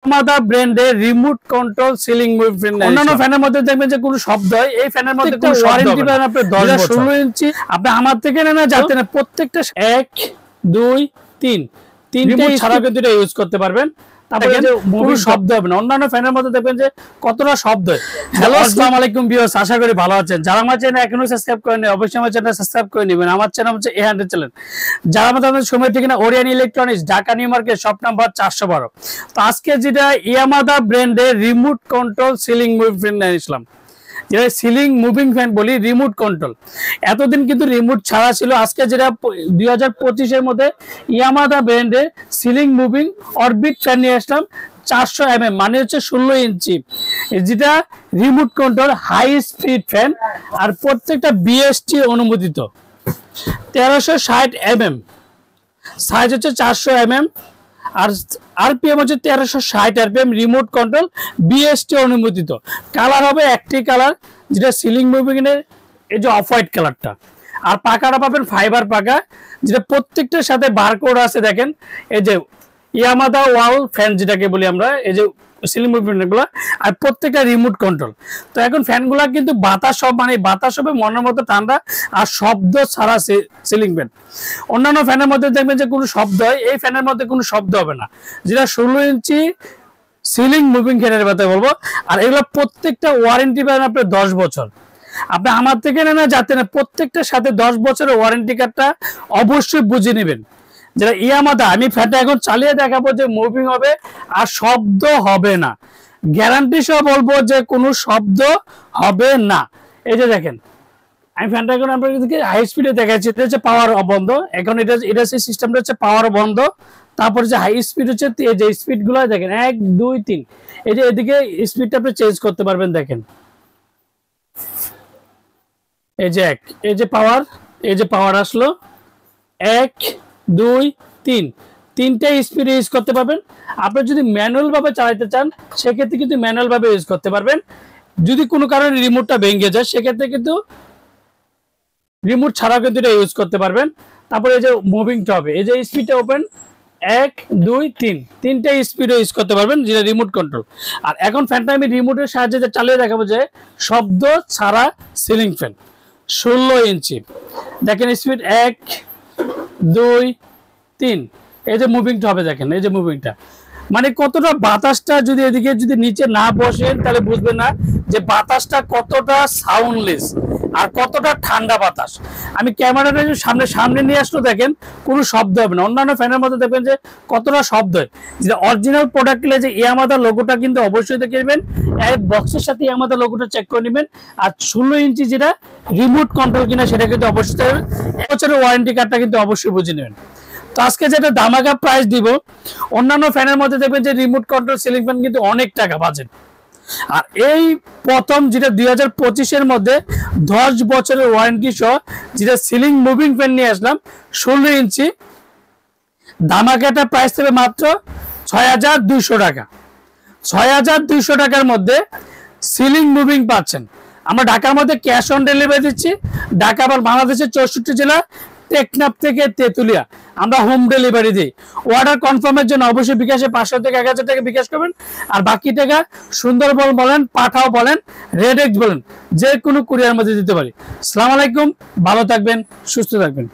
ইয়ামাদা ব্র্যান্ডের remote control ceiling moving fan. অন্যান্য ফ্যানের মধ্যে দেখবেন যে কোনো শব্দ হয়, এই ফ্যানের মধ্যে কোনো ওয়ারেন্টি পাবেন আপনি 10 বছর। 16 ইঞ্চি আপনি আমার থেকে নেন যাতে না প্রত্যেকটা 1 2 3 তিনটা ছাড়া কিন্তু এটা ইউজ করতে পারবেন। তারপরে যে কোনো শব্দ হবে না। অন্যান্য ফ্যানের মধ্যে দেখবেন যে কতটা শব্দ হয়। হ্যালো আসসালামু আলাইকুম ভিউয়ার্স, আশা করি ভালো আছেন। যারা আমার চ্যানেল এখনো সাবস্ক্রাইব করেননি অবশ্যই আমার চ্যানেল সাবস্ক্রাইব করে নেবেন। আমার চ্যানেল হচ্ছে A100 চ্যানেল। যারা আমাদের সময় ঠিকানা Orion electronics, Dhaka new market, shop number 412। তো আজকে যেটা ইয়ামাদা ব্র্যান্ডের remote control ceiling moving fan নিয়ে আসলাম, যেটা সিলিং মুভিং ফ্যান বলি, রিমোট কন্ট্রোল। এতদিন কিন্তু রিমোট ছাড়া ছিল। আজকে যেটা 2025 মধ্যে ইয়ামাদা ব্র্যান্ডের সিলিং মুভিং অরবিট ফ্যান নিয়ে আসলাম 400 mm, মানে হচ্ছে 16 ইঞ্চি, যেটা remote control high speed fan. আর প্রত্যেকটা বিএসটি অনুমোদিত। 1360 mm সাইজ হচ্ছে 400 mm, আর আরপিএম হচ্ছে 1360 আরপিএম। রিমোট কন্ট্রোল বিএসটি অনুমোদিত। কালার হবে একটি কালার, যেটা সিলিং মুভিং এর এই যে অফ হোয়াইট কালারটা। আর পাকাটা পাবেন ফাইবার পাকা, যেটা প্রত্যেকটার সাথে বারকোড আছে। দেখেন এই যে ইয়ামাদা ওয়াল ফ্যান যেটাকে বলি আমরা, এই যে সিলিং মুভিং ফ্যানগুলো, আর প্রত্যেকটা রিমোট কন্ট্রোল। তো এখন ফ্যানগুলা কিন্তু বাতাস সব, মানে বাতাস হবে মনের মতো ঠান্ডা, আর শব্দ ছাড়া সিলিং ফ্যান। অন্যান্য ফ্যানের মধ্যে দেখবেন যে কোনো শব্দ হয়, এই ফ্যানের মধ্যে কোনো শব্দ হবে না, যেটা 16 ইঞ্চি সিলিং মুভিং ফ্যানের কথা বলবো। আর এগুলো প্রত্যেকটা ওয়ারেন্টি পাবেন আপনি 10 বছর। আপনি আমার থেকে নেন যাতে না প্রত্যেকটার সাথে 10 বছরের ওয়ারেন্টি কার্ডটা অবশ্যই বুঝে নেবেন। যেটা ইয়ামাদা, আমি ফ্যানটা এখন চালিয়ে দেখাবো যে মুভিং হবে আর শব্দ হবে না, গ্যারান্টি সহ বলবো যে কোনো শব্দ হবে না। এই যে দেখেন আমি ফ্যানটা এখন আপনাদেরকে হাই স্পিডে দেখাচ্ছি। এটা হচ্ছে পাওয়ার বন্ধ, এখন এটা সিস্টেমটা হচ্ছে পাওয়ার বন্ধ। তারপর যে হাই স্পিড হচ্ছে, এই যে স্পিড গুলো দেখেন 1 2 3, এই যে এদিকে স্পিডটা আপনি চেঞ্জ করতে পারবেন। দেখেন এই যে এই যে পাওয়ার, এই যে পাওয়ার আসলো 1 2 3, তিনটা স্পিড ইউজ করতে পারবেন। আপনি যদি ম্যানুয়াল ভাবে চালাতে চান সেক্ষেত্রে কিন্তু ম্যানুয়াল ভাবে ইউজ করতে পারবেন। যদি কোনো কারণে রিমোটটা ভেঙে যায় সেক্ষেত্রে কিন্তু রিমোট ছাড়া কিন্তু এটা ইউজ করতে পারবেন। তারপরে এই যে মুভিংটা হবে, এই যে স্পিডটা ওপেন 1 2 3, তিনটা স্পিড ইউজ করতে পারবেন, যেটা রিমোট কন্ট্রোল। আর এখন ফ্যানটা আমি রিমোটের সাহায্যে চালিয়ে দেখাবো যে শব্দ ছাড়া সিলিং ফ্যান 16 ইঞ্চি। দেখেন স্পিড 1 2 3, এই যে মুভিংটা হবে। দেখেন এই যে মুভিংটা, মানে কতটা বাতাসটা যদি এদিকে যদি নিচে না বসেন তাহলে বুঝবেন না যে বাতাসটা কতটা সাউন্ডলেস আর কতটা ঠান্ডা বাতাস। আমি ক্যামেরাটা সামনে সামনে নিয়ে আসলো, দেখেন কোনো শব্দ হবে না। অন্যান্য ফ্যানের মধ্যে দেখবেন যে কতটা শব্দ হয়। যে অরিজিনাল প্রোডাক্ট যে ইয়ামাদা লোগোটা কিন্তু অবশ্যই দেখে নেবেন, এক বক্সের সাথে ইয়ামাদা লোগোটা চেক করে নেবেন। আর 16 ইঞ্চি যেটা রিমোট কন্ট্রোল কিনা সেটা কিন্তু অবশ্যই, এক বছরের ওয়ারেন্টি কার্ডটা কিন্তু অবশ্যই বুঝে নেবেন। তো আজকে যেটা ধামাকা প্রাইস দিব, অন্যান্য ফ্যানের মধ্যে দেখবেন যে রিমোট কন্ট্রোল সিলিং ফ্যান কিন্তু অনেক টাকা বাজেট। আর এই প্রথম যেটা 2025 মধ্যে 10 বছরের ওয়ারেন্টি সহ যেটা সিলিং মুভিং ফ্যান নিয়ে আসলাম 16 ইঞ্চি, ধামাকাটা প্রাইস থেকে মাত্র 6200 টাকা। 6200 টাকার মধ্যে সিলিং মুভিং পাচ্ছেন। আমরা ঢাকার মধ্যে ক্যাশ অন ডেলিভারি দিচ্ছি। ঢাকা আবার বাংলাদেশের 64 জেলা, টেকনাফ থেকে তেতুলিয়া আমরা হোম ডেলিভারি দিই। অর্ডার কনফার্মের জন্য অবশ্যই বিকাশে 500 থেকে 1000 টাকা বিকাশ করবেন। আর বাকি টাকা সুন্দরবন বলেন, পাঠাও বলেন, রেডেক্স বলেন, যে কোনো কুরিয়ার মধ্যে দিতে পারি। আসসালামু আলাইকুম, ভালো থাকবেন, সুস্থ থাকবেন।